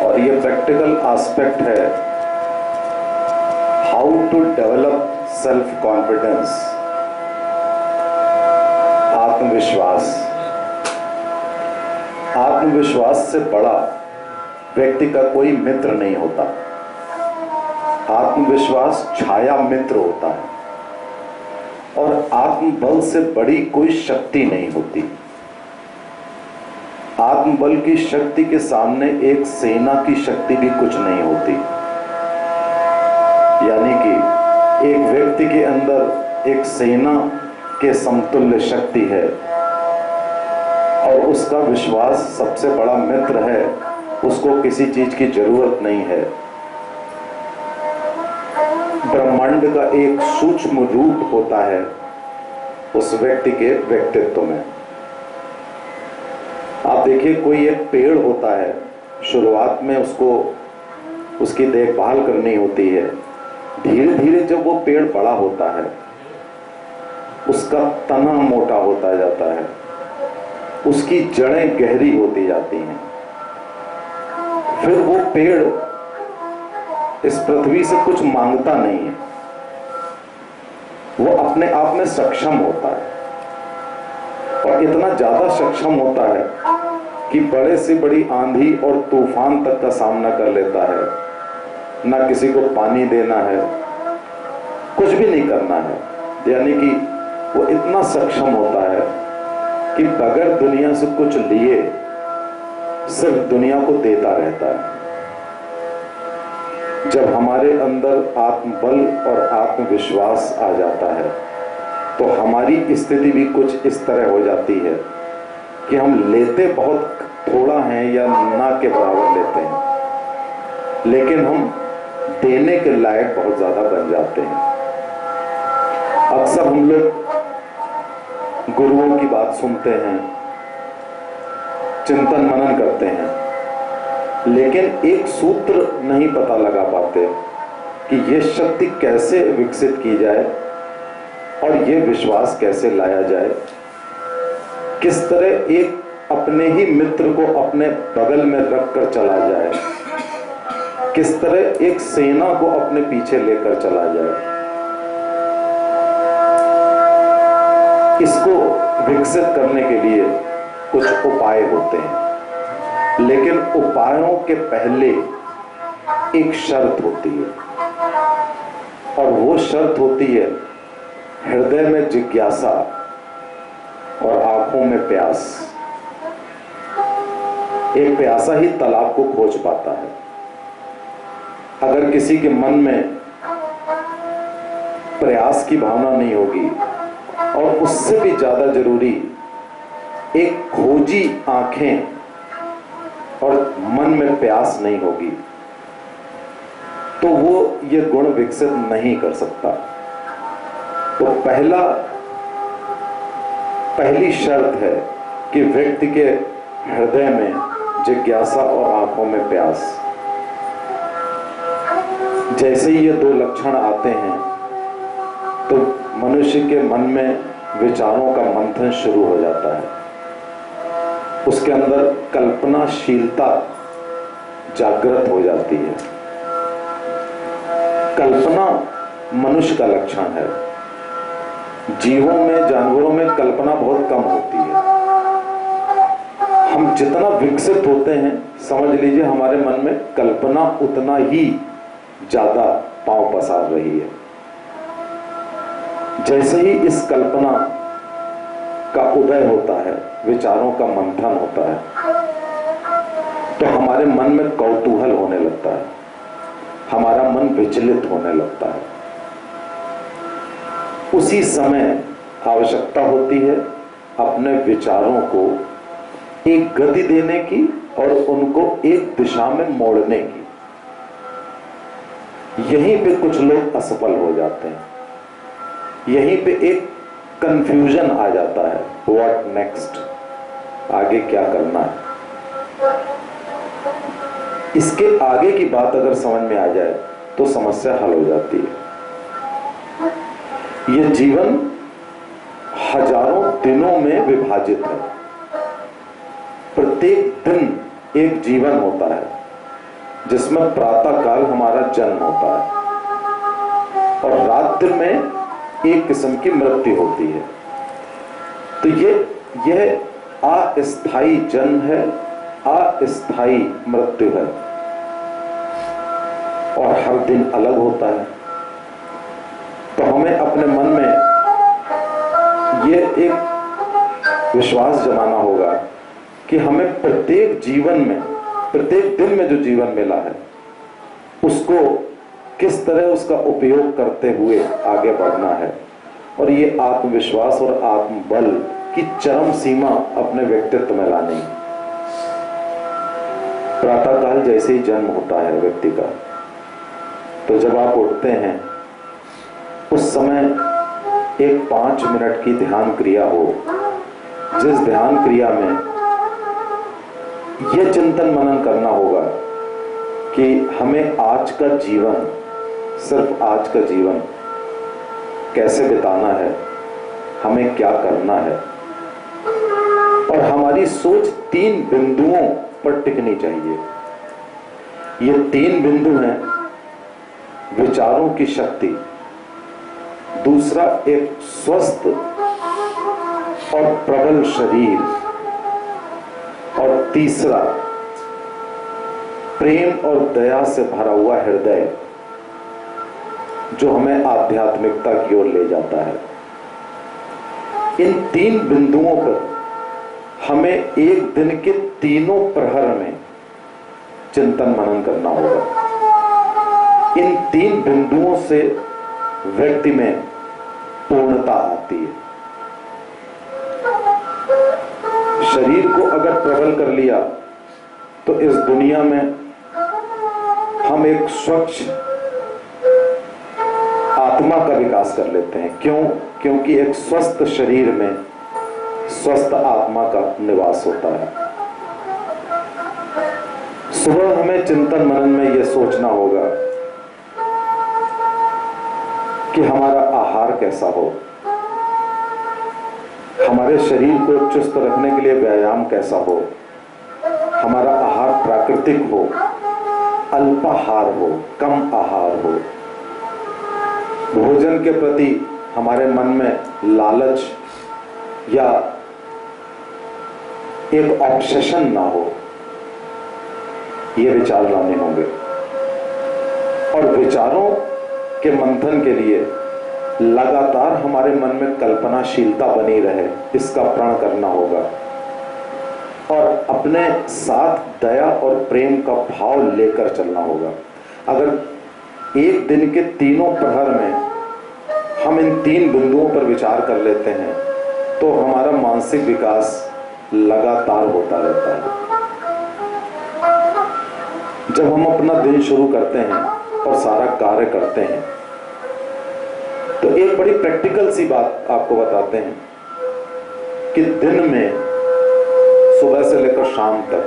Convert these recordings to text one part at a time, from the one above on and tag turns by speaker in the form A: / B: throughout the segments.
A: और ये practical aspect है how to develop self confidence, आत्मविश्वास। आत्मविश्वास से बड़ा व्यक्ति का कोई मित्र नहीं होता। आत्मविश्वास छाया मित्र होता है और आत्मबल से बड़ी कोई शक्ति नहीं होती। आत्मबल की शक्ति के सामने एक सेना की शक्ति भी कुछ नहीं होती। यानी कि एक व्यक्ति के अंदर एक सेना के समतुल्य शक्ति है और उसका विश्वास सबसे बड़ा मित्र है। उसको किसी चीज की जरूरत नहीं है। ब्रह्मांड का एक सूक्ष्म रूप होता है उस व्यक्ति के व्यक्तित्व में। आप देखिए, कोई एक पेड़ होता है, शुरुआत में उसको उसकी देखभाल करनी होती है। धीरे धीरे जब वो पेड़ बड़ा होता है, उसका तना मोटा होता जाता है, उसकी जड़ें गहरी होती जाती हैं। फिर वो पेड़ इस पृथ्वी से कुछ मांगता नहीं है, वो अपने आप में सक्षम होता है और इतना ज्यादा सक्षम होता है कि बड़े से बड़ी आंधी और तूफान तक का सामना कर लेता है। ना किसी को पानी देना है, कुछ भी नहीं करना है। यानी कि वो इतना सक्षम होता है कि बगैर दुनिया से कुछ लिए सिर्फ दुनिया को देता रहता है। जब हमारे अंदर आत्मबल और आत्मविश्वास आ जाता है तो हमारी स्थिति भी कुछ इस तरह हो जाती है कि हम लेते बहुत थोड़ा हैं या ना के बराबर लेते हैं, लेकिन हम देने के लायक बहुत ज्यादा बन जाते हैं। अक्सर हम लोग गुरुओं की बात सुनते हैं, चिंतन मनन करते हैं, लेकिन एक सूत्र नहीं पता लगा पाते कि यह शक्ति कैसे विकसित की जाए और यह विश्वास कैसे लाया जाए। किस तरह एक अपने ही मित्र को अपने बगल में रखकर चला जाए, किस तरह एक सेना को अपने पीछे लेकर चला जाए। इसको विकसित करने के लिए कुछ उपाय होते हैं, लेकिन उपायों के पहले एक शर्त होती है और वो शर्त होती है हृदय में जिज्ञासा और आंखों में प्यास। एक प्यासा ही तालाब को खोज पाता है। अगर किसी के मन में प्रयास की भावना नहीं होगी और उससे भी ज्यादा जरूरी एक खोजी आंखें और मन में प्यास नहीं होगी, तो वो ये गुण विकसित नहीं कर सकता। तो पहली शर्त है कि व्यक्ति के हृदय में जिज्ञासा और आंखों में प्यास। जैसे ही ये दो लक्षण आते हैं तो मनुष्य के मन में विचारों का मंथन शुरू हो जाता है। उसके अंदर कल्पनाशीलता जागृत हो जाती है। कल्पना मनुष्य का लक्षण है। जीवों में, जानवरों में कल्पना बहुत कम होती है। हम जितना विकसित होते हैं, समझ लीजिए हमारे मन में कल्पना उतना ही ज्यादा पांव पसार रही है। जैसे ही इस कल्पना का उदय होता है, विचारों का मंथन होता है, तो हमारे मन में कौतूहल होने लगता है, हमारा मन विचलित होने लगता है। उसी समय आवश्यकता होती है अपने विचारों को एक गति देने की और उनको एक दिशा में मोड़ने की। यहीं पे कुछ लोग असफल हो जाते हैं। यहीं पे एक कंफ्यूजन आ जाता है, व्हाट नेक्स्ट, आगे क्या करना है। इसके आगे की बात अगर समझ में आ जाए तो समस्या हल हो जाती है। यह जीवन हजारों दिनों में विभाजित है। प्रत्येक दिन एक जीवन होता है जिसमें प्रातः काल हमारा जन्म होता है और रात्रि में एक किस्म की मृत्यु होती है। तो यह अस्थाई जन्म है, अस्थाई मृत्यु है और हर दिन अलग होता है। तो हमें अपने मन में यह एक विश्वास जमाना होगा कि हमें प्रत्येक जीवन में, प्रत्येक दिन में जो जीवन मिला है उसको किस तरह उसका उपयोग करते हुए आगे बढ़ना है। और ये आत्मविश्वास और आत्मबल की चरम सीमा अपने व्यक्तित्व में लानी है। प्रातःकाल जैसे ही जन्म होता है व्यक्ति का, तो जब आप उठते हैं उस समय एक 5 मिनट की ध्यान क्रिया हो, जिस ध्यान क्रिया में यह चिंतन मनन करना होगा कि हमें आज का जीवन, सिर्फ आज का जीवन कैसे बिताना है, हमें क्या करना है। और हमारी सोच 3 बिंदुओं पर टिकनी चाहिए। ये 3 बिंदु हैं: विचारों की शक्ति, दूसरा एक स्वस्थ और प्रबल शरीर, और तीसरा प्रेम और दया से भरा हुआ हृदय जो हमें आध्यात्मिकता की ओर ले जाता है। इन 3 बिंदुओं पर हमें एक दिन के तीनों प्रहर में चिंतन मनन करना होगा। इन 3 बिंदुओं से व्यक्ति में पूर्णता आती है। शरीर को अगर प्रबल कर लिया तो इस दुनिया में हम एक स्वच्छ आत्मा का विकास कर लेते हैं। क्यों? क्योंकि एक स्वस्थ शरीर में स्वस्थ आत्मा का निवास होता है। सुबह हमें चिंतन मनन में यह सोचना होगा कि हमारा आहार कैसा हो, हमारे शरीर को चुस्त रखने के लिए व्यायाम कैसा हो, हमारा आहार प्राकृतिक हो, अल्पाहार हो, कम आहार हो, भोजन के प्रति हमारे मन में लालच या एक ऑब्सेशन ना हो, ये विचार लाने होंगे। और विचारों के मंथन के लिए लगातार हमारे मन में कल्पनाशीलता बनी रहे, इसका प्रण करना होगा। और अपने साथ दया और प्रेम का भाव लेकर चलना होगा। अगर एक दिन के तीनों प्रहर में हम इन 3 बिंदुओं पर विचार कर लेते हैं तो हमारा मानसिक विकास लगातार होता रहता है। जब हम अपना दिन शुरू करते हैं और सारा कार्य करते हैं तो एक बड़ी प्रैक्टिकल सी बात आपको बताते हैं कि दिन में सुबह से लेकर शाम तक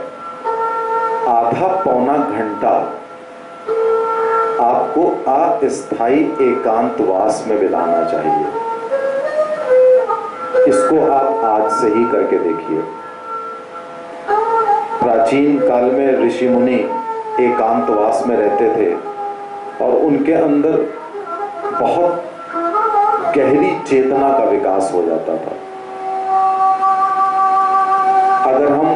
A: आधा पौना घंटा आपको अस्थाई एकांतवास में बिताना चाहिए। इसको आप आज से ही करके देखिए। प्राचीन काल में ऋषि मुनि एकांतवास में रहते थे और उनके अंदर बहुत गहरी चेतना का विकास हो जाता था। अगर हम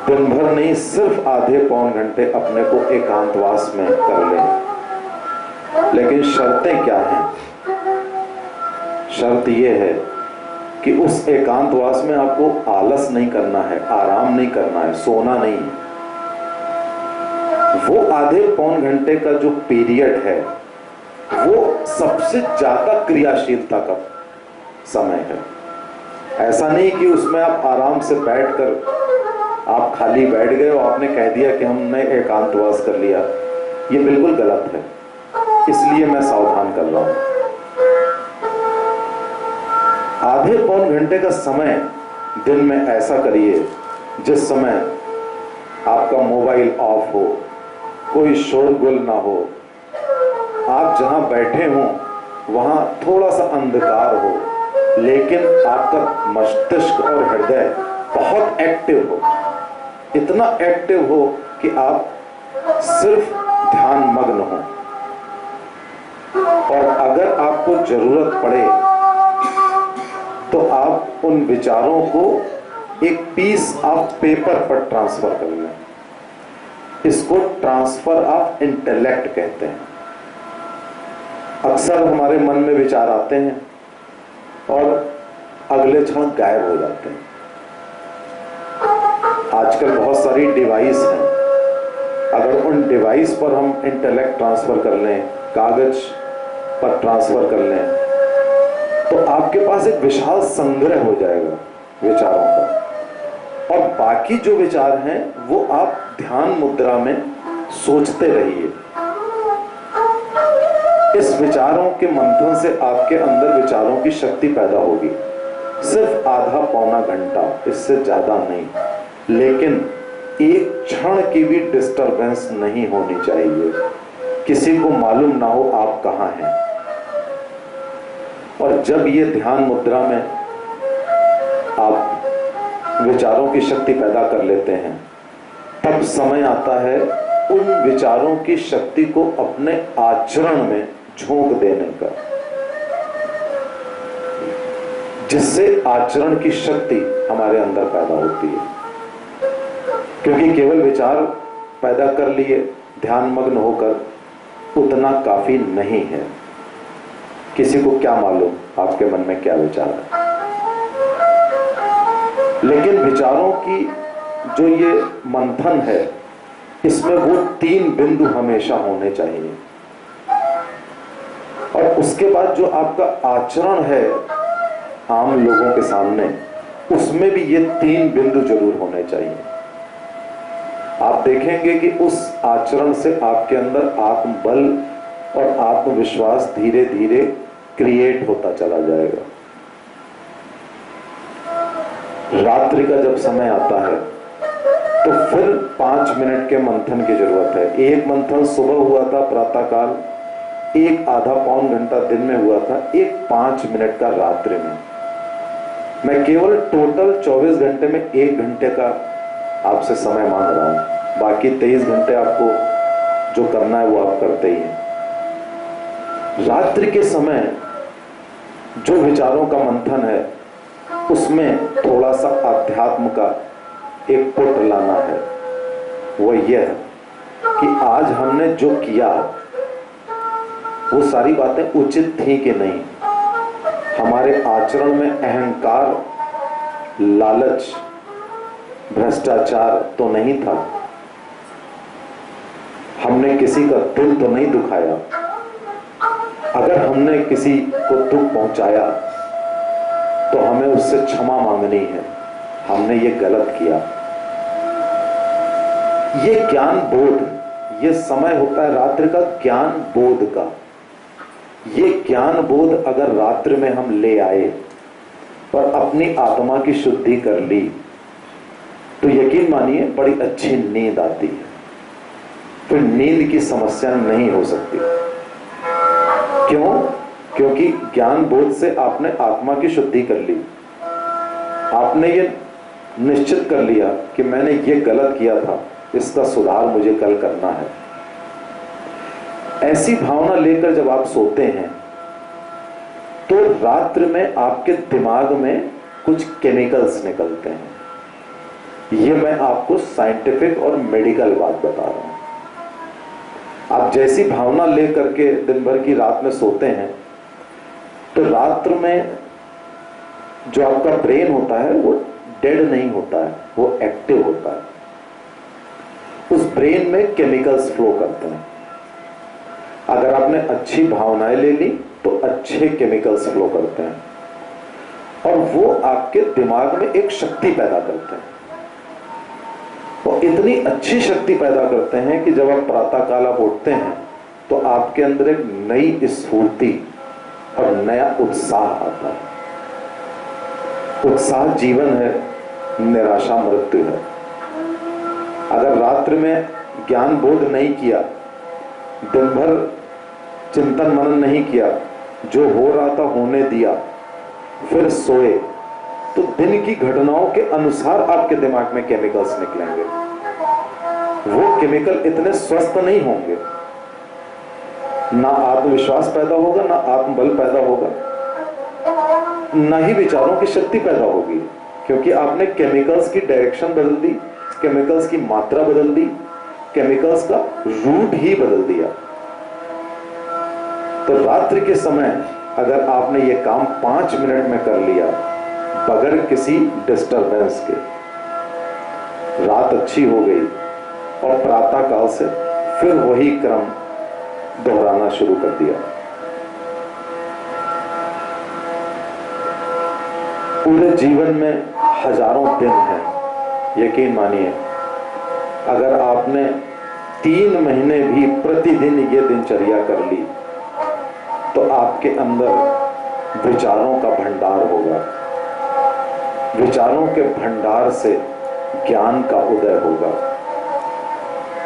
A: दिन भर नहीं, सिर्फ आधे पौन घंटे अपने को एकांतवास में कर लें। लेकिन शर्तें क्या हैं? शर्त यह है कि उस एकांतवास में आपको आलस नहीं करना है, आराम नहीं करना है, सोना नहीं है। वो आधे पौन घंटे का जो पीरियड है वो सबसे ज्यादा क्रियाशीलता का समय है। ऐसा नहीं कि उसमें आप आराम से बैठकर आप खाली बैठ गए और आपने कह दिया कि हमने एकांतवास कर लिया। ये बिल्कुल गलत है, इसलिए मैं सावधान कर रहा हूं। आधे पौन घंटे का समय दिन में ऐसा करिए जिस समय आपका मोबाइल ऑफ हो, कोई शोरगुल ना हो, आप जहां बैठे हों वहां थोड़ा सा अंधकार हो, लेकिन आपका मस्तिष्क और हृदय बहुत एक्टिव हो। इतना एक्टिव हो कि आप सिर्फ ध्यान मग्न हो, और अगर आपको जरूरत पड़े तो आप उन विचारों को एक पीस ऑफ पेपर पर ट्रांसफर कर लें। इसको ट्रांसफर ऑफ इंटेलेक्ट कहते हैं। अक्सर हमारे मन में विचार आते हैं और अगले क्षण गायब हो जाते हैं। आजकल बहुत सारी डिवाइस हैं, अगर उन डिवाइस पर हम इंटेलेक्ट ट्रांसफर कर लें, कागज पर ट्रांसफर कर लें, तो आपके पास एक विशाल संग्रह हो जाएगा विचारों का, और बाकी जो विचार हैं वो आप ध्यान मुद्रा में सोचते रहिए। इस विचारों के मंथन से आपके अंदर विचारों की शक्ति पैदा होगी। सिर्फ आधा पौना घंटा, इससे ज्यादा नहीं, लेकिन एक क्षण की भी डिस्टरबेंस नहीं होनी चाहिए। किसी को मालूम ना हो आप कहां हैं। और जब ये ध्यान मुद्रा में आप विचारों की शक्ति पैदा कर लेते हैं, तब समय आता है उन विचारों की शक्ति को अपने आचरण में झोंक देने का, जिससे आचरण की शक्ति हमारे अंदर पैदा होती है। क्योंकि केवल विचार पैदा कर लिए ध्यान मग्न होकर उतना काफी नहीं है। किसी को क्या मालूम आपके मन में क्या विचार है। लेकिन विचारों की जो ये मंथन है, इसमें वो 3 बिंदु हमेशा होने चाहिए, और उसके बाद जो आपका आचरण है आम लोगों के सामने, उसमें भी ये 3 बिंदु जरूर होने चाहिए। आप देखेंगे कि उस आचरण से आपके अंदर आत्मबल और आत्मविश्वास धीरे धीरे क्रिएट होता चला जाएगा। रात्रि का जब समय आता है तो फिर 5 मिनट के मंथन की जरूरत है। एक मंथन सुबह हुआ था प्रातःकाल, एक आधा पौन घंटा दिन में हुआ था, एक 5 मिनट का रात्रि में। मैं केवल टोटल 24 घंटे में 1 घंटे का आपसे समय मांग रहा हूं। बाकी 23 घंटे आपको जो करना है वो आप करते ही हैं। रात्रि के समय जो विचारों का मंथन है, उसमें थोड़ा सा अध्यात्म का एक पुट लाना है। वो यह कि आज हमने जो किया वो सारी बातें उचित थी कि नहीं। हमारे आचरण में अहंकार, लालच, भ्रष्टाचार तो नहीं था। हमने किसी का दिल तो नहीं दुखाया। अगर हमने किसी को दुख पहुंचाया तो हमें उससे क्षमा मांगनी है। हमने ये गलत किया। ये ज्ञान बोध, ये समय होता है रात्रि का ज्ञान बोध का। ये ज्ञान बोध अगर रात्रि में हम ले आए और अपनी आत्मा की शुद्धि कर ली, तो यकीन मानिए बड़ी अच्छी नींद आती है। फिर नींद की समस्या नहीं हो सकती। क्यों? क्योंकि ज्ञान बोध से आपने आत्मा की शुद्धि कर ली। आपने ये निश्चित कर लिया कि मैंने ये गलत किया था, इसका सुधार मुझे कल करना है। ऐसी भावना लेकर जब आप सोते हैं तो रात्रि में आपके दिमाग में कुछ केमिकल्स निकलते हैं। ये मैं आपको साइंटिफिक और मेडिकल बात बता रहा हूं। आप जैसी भावना लेकर के दिन भर की रात में सोते हैं, तो रात्र में जो आपका ब्रेन होता है वो डेड नहीं होता है, वो एक्टिव होता है। उस ब्रेन में केमिकल्स फ्लो करते हैं। अगर आपने अच्छी भावनाएं ले ली तो अच्छे केमिकल्स फ्लो करते हैं, और वो आपके दिमाग में एक शक्ति पैदा करते हैं। वो इतनी अच्छी शक्ति पैदा करते हैं कि जब आप प्रातःकाल आप उठते हैं तो आपके अंदर एक नई स्फूर्ति और नया उत्साह आता है। उत्साह जीवन है, निराशा मृत्यु है। अगर रात्रि में ज्ञान बोध नहीं किया, दिन भर चिंतन मनन नहीं किया, जो हो रहा था होने दिया, फिर सोए, तो दिन की घटनाओं के अनुसार आपके दिमाग में केमिकल्स निकलेंगे। वो केमिकल इतने स्वस्थ नहीं होंगे, ना आत्मविश्वास पैदा होगा, ना आत्मबल पैदा होगा, ना ही विचारों की शक्ति पैदा होगी, क्योंकि आपने केमिकल्स की डायरेक्शन बदल दी, केमिकल्स की मात्रा बदल दी, केमिकल्स का रूट ही बदल दिया। तो रात्रि के समय अगर आपने ये काम 5 मिनट में कर लिया बगैर किसी डिस्टरबेंस के, रात अच्छी हो गई और प्रातः काल से फिर वही क्रम दोहराना शुरू कर दिया। पूरे जीवन में हजारों दिन हैं, यकीन मानिए अगर आपने 3 महीने भी प्रतिदिन ये दिनचर्या कर ली तो आपके अंदर विचारों का भंडार होगा, विचारों के भंडार से ज्ञान का उदय होगा,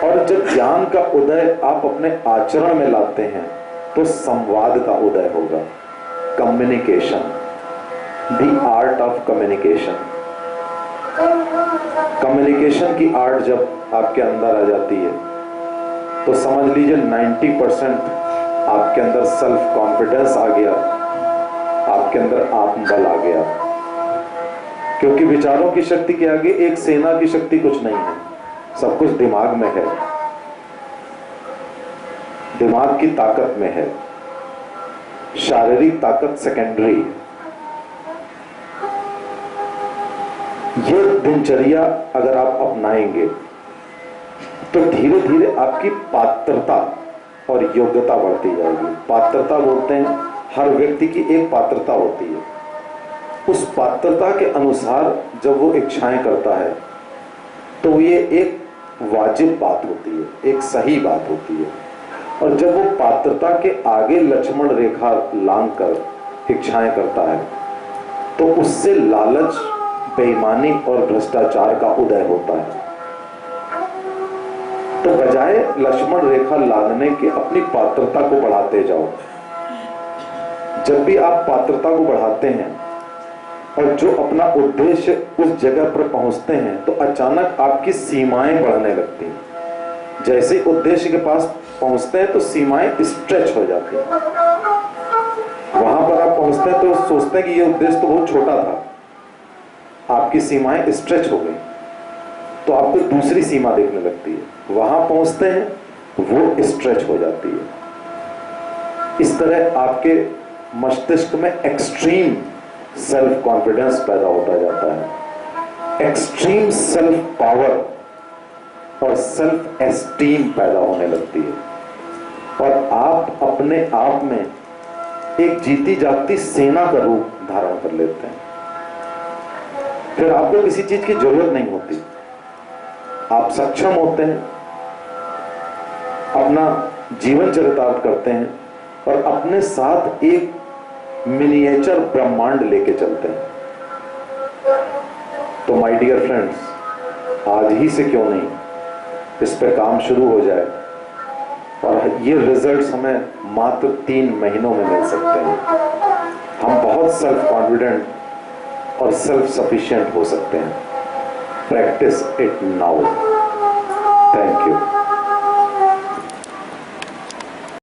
A: और जब ज्ञान का उदय आप अपने आचरण में लाते हैं तो संवाद का उदय होगा। Communication, the art of communication. Communication की आर्ट जब आपके अंदर आ जाती है तो समझ लीजिए 90% आपके अंदर सेल्फ कॉन्फिडेंस आ गया, आपके अंदर आत्मबल आ गया, क्योंकि विचारों की शक्ति के आगे एक सेना की शक्ति कुछ नहीं है, सब कुछ दिमाग में है, दिमाग की ताकत में है, शारीरिक ताकत सेकेंडरी। ये दिनचर्या अगर आप अपनाएंगे तो धीरे धीरे आपकी पात्रता और योग्यता बढ़ती जाएगी। पात्रता बोलते हैं, हर व्यक्ति की एक पात्रता होती है, उस पात्रता के अनुसार जब वो इच्छाएं करता है तो ये एक वाजिब बात होती है, एक सही बात होती है। और जब वो पात्रता के आगे लक्ष्मण रेखा लांघ कर इच्छाएं करता है तो उससे लालच, बेईमानी और भ्रष्टाचार का उदय होता है। तो बजाय लक्ष्मण रेखा लांघने के अपनी पात्रता को बढ़ाते जाओ। जब भी आप पात्रता को बढ़ाते हैं और जो अपना उद्देश्य उस जगह पर पहुंचते हैं तो अचानक आपकी सीमाएं बढ़ने लगती हैं। जैसे उद्देश्य के पास पहुंचते हैं तो सीमाएं स्ट्रेच हो जाती हैं। वहां पर आप पहुंचते हैं तो सोचते हैं कि ये उद्देश्य तो बहुत छोटा था, आपकी सीमाएं स्ट्रेच हो गई तो आपको दूसरी सीमा देखने लगती है। वहां पहुंचते हैं वो स्ट्रेच हो जाती है। इस तरह आपके मस्तिष्क में एक्सट्रीम सेल्फ कॉन्फिडेंस पैदा होता जाता है, एक्सट्रीम सेल्फ पावर और सेल्फ एस्टीम पैदा होने लगती है, और आप अपने आप में एक जीती जागती सेना का रूप धारण कर लेते हैं। फिर आपको किसी चीज की जरूरत नहीं होती, आप सक्षम होते हैं, अपना जीवन चरितार्थ करते हैं और अपने साथ एक मिनिएचर ब्रह्मांड लेके चलते हैं। तो माय डियर फ्रेंड्स, आज ही से क्यों नहीं इस पे काम शुरू हो जाए और ये रिजल्ट्स हमें मात्र 3 महीनों में मिल सकते हैं। हम बहुत सेल्फ कॉन्फिडेंट और सेल्फ सफिशिएंट हो सकते हैं। Practice it now. Thank you.